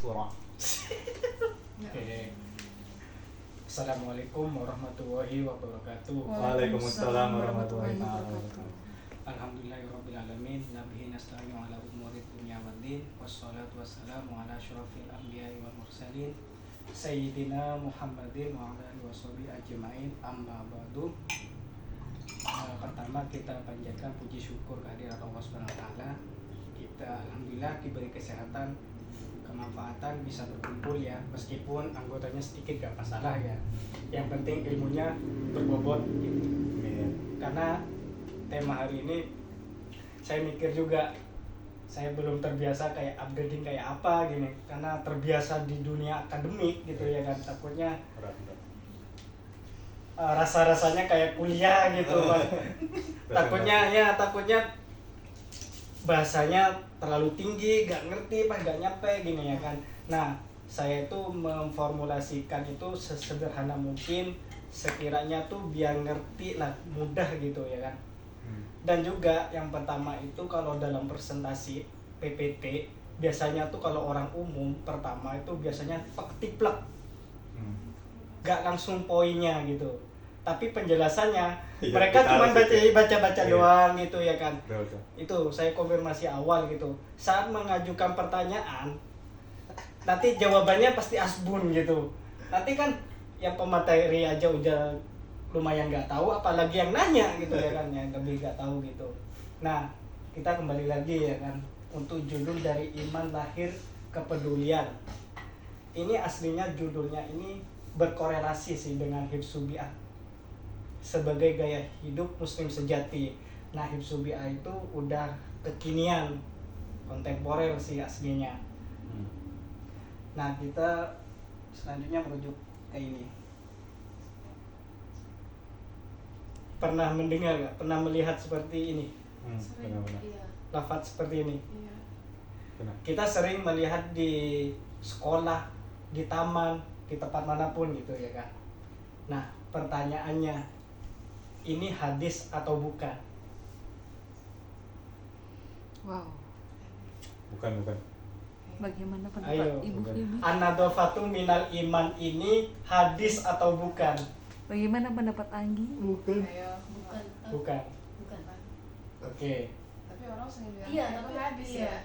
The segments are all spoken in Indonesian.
Maskura. Oke. Assalamualaikum warahmatullahi wabarakatuh. Waalaikumsalam warahmatullahi wabarakatuh. Alhamdulillahirabbil alamin, nabihi nasta'inu ala umuri dunya waddin, wassalatu wassalamu ala asyrofil anbiya'i wal mursalin sayyidina Muhammadin wa ala alihi washabihi ajmain, amma ba'du. Pertama kita panjatkan puji syukur kehadirat Allah Subhanahu wa taala. Kita alhamdulillah diberi kesehatan, kemanfaatan, bisa berkumpul ya, meskipun anggotanya sedikit gak masalah ya. Yang penting ilmunya berbobot gitu. Karena tema hari ini saya mikir juga, saya belum terbiasa kayak upgrading kayak apa gini, karena terbiasa di dunia akademik gitu ya kan, takutnya rasa-rasanya kayak kuliah gitu kan. takutnya bahasanya terlalu tinggi, gak ngerti, gak nyampe gini ya kan. Nah, saya itu memformulasikan itu sesederhana mungkin, sekiranya tuh biar ngerti lah, mudah gitu ya kan. Dan juga yang pertama itu kalau dalam presentasi PPT biasanya tuh kalau orang umum pertama itu biasanya tiplek, gak langsung poinnya gitu. Tapi penjelasannya ya, mereka cuma baca doang gitu ya kan. Betul. Itu saya konfirmasi awal gitu. Saat mengajukan pertanyaan, nanti jawabannya pasti asbun gitu. Nanti kan yang pemateri aja udah lumayan nggak tahu, apalagi yang nanya gitu ya kan, yang lebih nggak tahu gitu. Nah, kita kembali lagi ya kan untuk judul dari Iman Lahir Kepedulian. Ini aslinya judulnya ini berkorelasi sih dengan hifdzubi'ah sebagai gaya hidup muslim sejati. Nah, hifdzubi'ah itu udah kekinian, kontemporer sih aslinya. Nah, kita selanjutnya merujuk ke ini. Pernah mendengar nggak? Pernah melihat seperti ini? Benar-benar. Lafaz seperti ini. Iya. Kita sering melihat di sekolah, di taman, di tempat manapun gitu ya kan. Nah, pertanyaannya, ini hadis atau bukan? Wow. Bukan. Bagaimana pendapat Ayo. ibu-ibu? An-nadhafatu minal iman ini hadis atau bukan? Bagaimana pendapat Anggi? Bukan. Ayo, bukan. Bukan. Bukan. Oke. Tapi orang sering bilang Iya, itu tapi hadis iya. ya.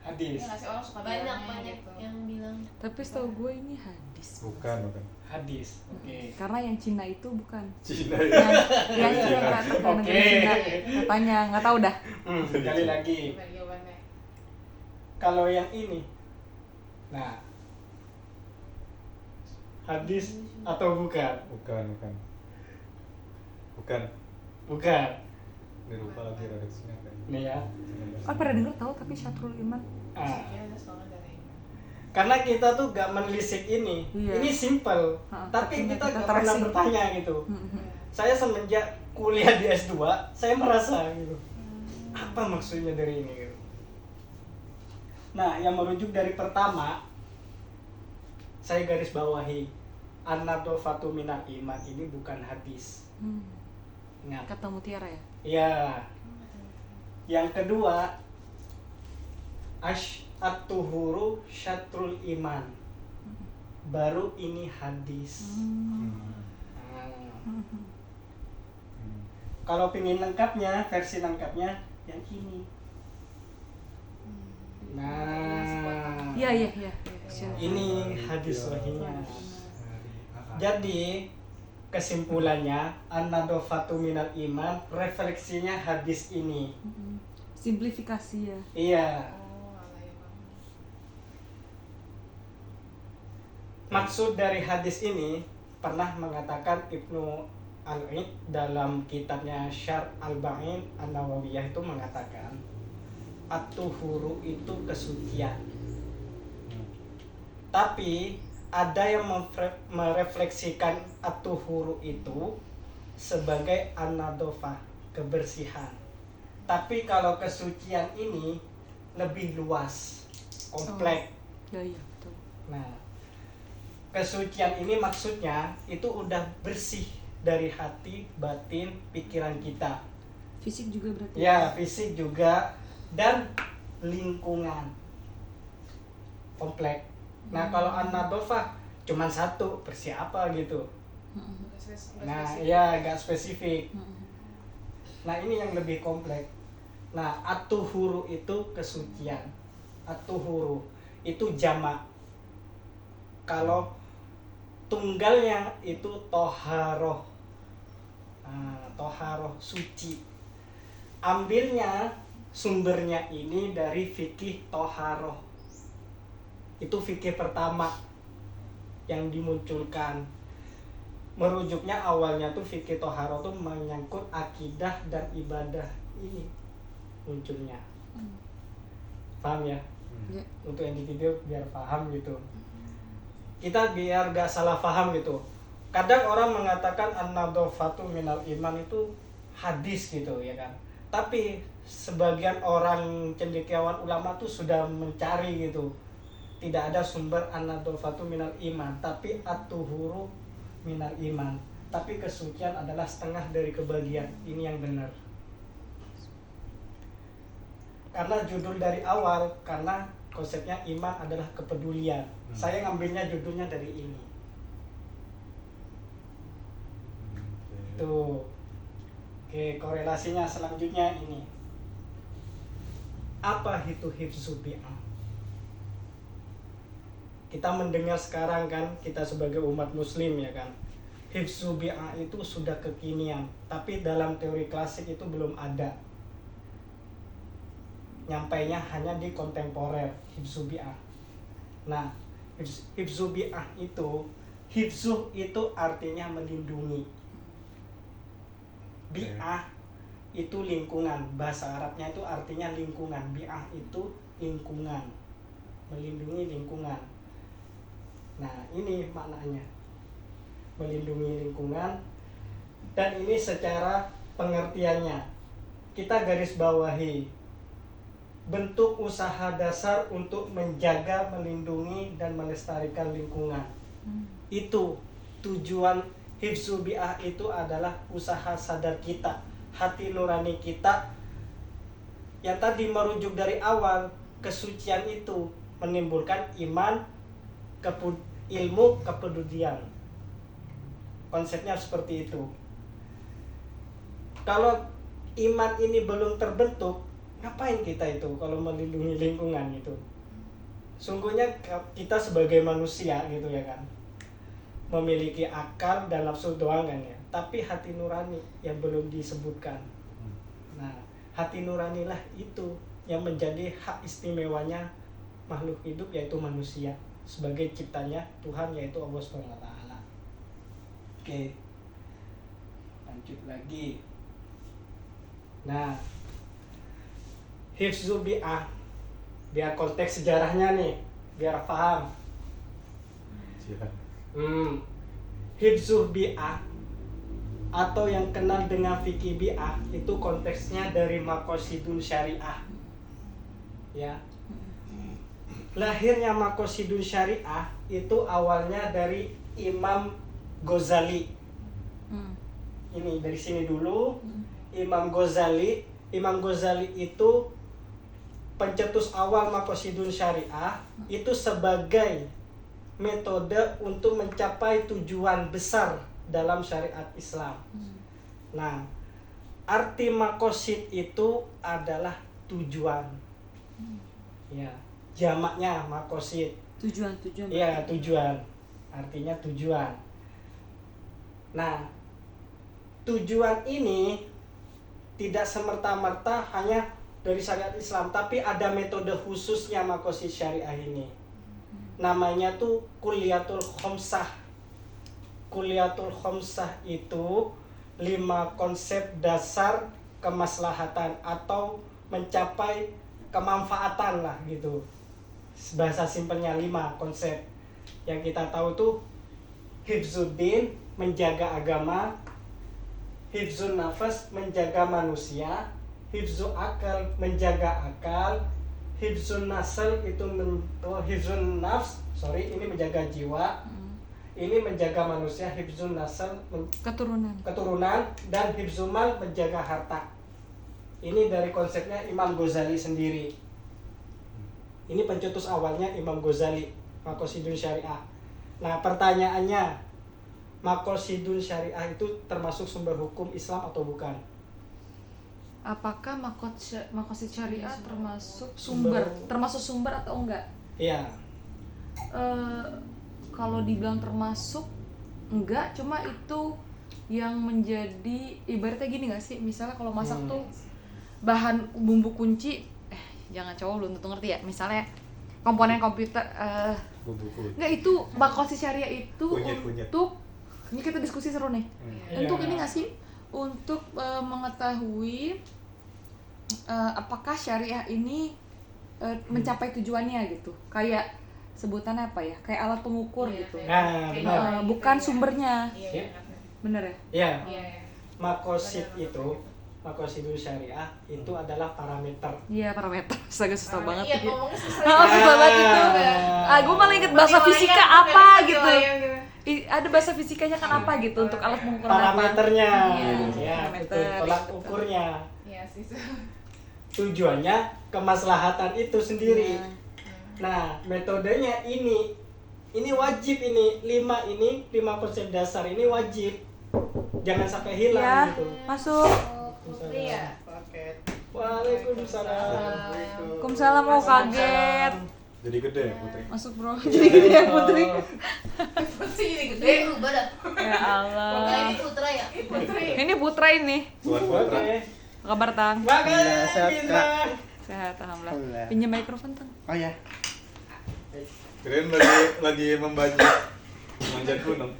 Hadis. Iya nggak sih, orang suka banyak bilangnya gitu. yang bilang Tapi setahu gue ini hadis. Bukan. Hadis. Oke. Karena yang Cina itu bukan. Cina Yang Cina. kan Oke. Cina. Katanya nggak tahu dah. Sekali lagi. Gimana jawabannya? Kalau yang ini, nah, hadis atau bukan? Bukan. Bukan. Ini lupa lagi redaksinya kan. Nih ya. Oh, pernah denger tahu tapi Syahrul Iman. Ah. Iya, ada soalnya dari ini. Karena kita tuh gak menelisik ini. Iya. Ini simple. Ha, Tapi tapi kita kita gak pernah tracing. bertanya gitu. Iya. Saya semenjak kuliah di S2, saya merasa gitu. Apa maksudnya dari ini gitu. Nah, yang merujuk dari pertama, saya garis bawahi, an-nadhafatu minal iman ini bukan hadis. Ingat. Kata Mutiara ya. Iya. Yang kedua, at-tuhuru syatrul iman. Baru ini hadis. Nah, kalau pingin lengkapnya, versi lengkapnya yang ini. Nah, Iya. ini hadis sahihnya. Jadi kesimpulannya, an-nadhafatu minal iman, refleksinya hadis ini. Simplifikasi ya. Iya. Oh, alay banget. Maksud dari hadis ini pernah mengatakan Ibnu Al-Id dalam kitabnya Syarh Al-Ba'in An-Nawawiyah itu mengatakan at-tuhuru itu kesucian. Tapi ada yang merefleksikan at-tuhuru itu sebagai an-nadhafah, kebersihan. Tapi kalau kesucian ini lebih luas, kompleks. Iya betul. Nah, kesucian ini maksudnya itu udah bersih dari hati, batin, pikiran kita. Fisik juga berarti. Ya, fisik juga dan lingkungan. Kompleks. Nah kalau an-nadhofah cuman satu, bersih apa gitu. Nah iya agak spesifik. Nah ini yang lebih kompleks. Nah at-tuhuru itu kesucian. At-tuhuru itu jamak. Kalau tunggalnya itu toharoh. Nah, toharoh suci. Ambilnya sumbernya ini dari fikih toharoh. Itu fikih pertama yang dimunculkan. Merujuknya awalnya tuh fikih toharoh tuh menyangkut akidah dan ibadah ini munculnya. Paham ya? Ya. Untuk yang di video biar paham gitu. Kita biar gak salah paham gitu. Kadang orang mengatakan an-nadhofatu minal iman itu hadis gitu ya kan. Tapi sebagian orang cendekiawan ulama tuh sudah mencari gitu. Tidak ada sumber an-nadhofatu minal iman, tapi at-tuhuru minal iman. Tapi kesucian adalah setengah dari kebahagiaan. Ini yang benar. Karena judul dari awal, karena konsepnya iman adalah kepedulian. Saya ngambilnya judulnya dari ini. Tuh. Oke, korelasinya selanjutnya ini. Apa itu hifzu bi'ah? Kita mendengar sekarang kan, kita sebagai umat muslim ya kan, hifzu bi'ah itu sudah kekinian, tapi dalam teori klasik itu belum ada. Nyampainya hanya di kontemporer, hifzu bi'ah. Nah, hifzu bi'ah itu, hifzu itu artinya melindungi. Bi'ah itu lingkungan, bahasa Arabnya itu artinya lingkungan. Bi'ah itu lingkungan, melindungi lingkungan. Nah ini maknanya, melindungi lingkungan. Dan ini secara pengertiannya kita garis bawahi, bentuk usaha dasar untuk menjaga, melindungi, dan melestarikan lingkungan. Itu tujuan hifzu bi'ah itu adalah usaha sadar kita, hati nurani kita. Yang tadi merujuk dari awal, kesucian itu menimbulkan iman, ilmu, kepedulian. Konsepnya seperti itu. Kalau iman ini belum terbentuk, ngapain kita itu kalau melindungi lingkungan itu? Sungguhnya kita sebagai manusia gitu ya kan, memiliki akal dan nafsu doang kan ya, tapi hati nurani yang belum disebutkan. Nah, hati nuranilah itu yang menjadi hak istimewanya makhluk hidup, yaitu manusia, sebagai ciptanya Tuhan, yaitu Allah SWT. Oke, lanjut lagi. Nah, hifzu bi'ah, biar konteks sejarahnya nih, biar paham. Hifzu bi'ah atau yang kenal dengan fikih bi'ah itu konteksnya dari maqasidun syariah. Ya. Lahirnya maqasidun syariah itu awalnya dari Imam Ghazali. Ini dari sini dulu. Imam Ghazali itu pencetus awal maqasidun syariah itu sebagai metode untuk mencapai tujuan besar dalam syariat Islam. Nah, arti maqasid itu adalah tujuan. Ya, jamaknya maqasid. Tujuan. Iya, tujuan. Artinya tujuan. Nah, tujuan ini tidak semerta-merta hanya dari syariat Islam, tapi ada metode khususnya maqasid syariah ini. Namanya tuh Kulliyatul Khamsah. Kulliyatul Khamsah itu 5 konsep dasar kemaslahatan atau mencapai kemanfaatan lah gitu. Bahasa simpelnya 5 konsep. Yang kita tahu tuh hifzuddin, menjaga agama, hifzun nafas, menjaga manusia, hifzu akal, menjaga akal, hifzun nasl itu hifzun nafs, ini menjaga jiwa, ini menjaga manusia, hifzun nasl keturunan, dan hifzul mal, menjaga harta. Ini dari konsepnya Imam Ghazali sendiri. Ini pencetus awalnya Imam Ghazali. Maqasidun syariah. Nah, pertanyaannya, Maqasidun syariah itu termasuk sumber hukum Islam atau bukan? Apakah makosid syariah Iya, termasuk sumber. termasuk sumber atau enggak? Iya. Kalau dibilang termasuk enggak, cuma itu yang menjadi ibaratnya gini nggak sih? Misalnya kalau masak tuh bahan bumbu kunci, jangan cowok belum tentu ngerti ya. Misalnya komponen komputer, Bumbu enggak itu makosid syariah itu Kunyit. untuk ini kita diskusi seru nih. Iya. Untuk ini nggak sih? Untuk mengetahui apakah syariah ini mencapai tujuannya gitu. Kayak sebutannya apa ya? Kayak alat pengukur Iya, gitu. kayak- Nah, kayak benar. gitu Bukan ya. sumbernya. Iya, Ya. iya. Bener ya? Iya. Iya, iya. Maqasid itu, Maqasidun syariah itu adalah parameter. Iya, parameter. Astaga susah banget. Iya, ya. ngomongnya susah. Oh, susah banget itu. Gue malah inget bahasa Mati fisika layang, apa mati gitu. layang gitu. Ada bahasa fisikanya kan apa gitu untuk alat pengukuran apa? Parameternya. Iya, Ya, parameter, betul. Tolak betul. ukurnya. Iya sih. Tujuannya kemaslahatan itu sendiri. Iya. Nah, metodenya ini wajib ini 5 konsep dasar ini wajib. Jangan sampai hilang Ya, gitu. masuk. Oh, Putri ya. Paket. Waalaikumsalam. Waalaikumsalam, mau kaget. Jadi gede ya Putri. Masuk bro. Jadi gede ya Putri. Putri jadi gede. Dia berubah dah. Ya Allah. Ini putra ya? Putri. Ini Putra ini. Tuan Putra. Oke. Apa kabar Tang? Makanya sehat, Bintang. Sehat alhamdulillah. Alhamdulillah. Pinjam mikrofon Tang. Oh ya. Kirain lagi membajak manjat gunung.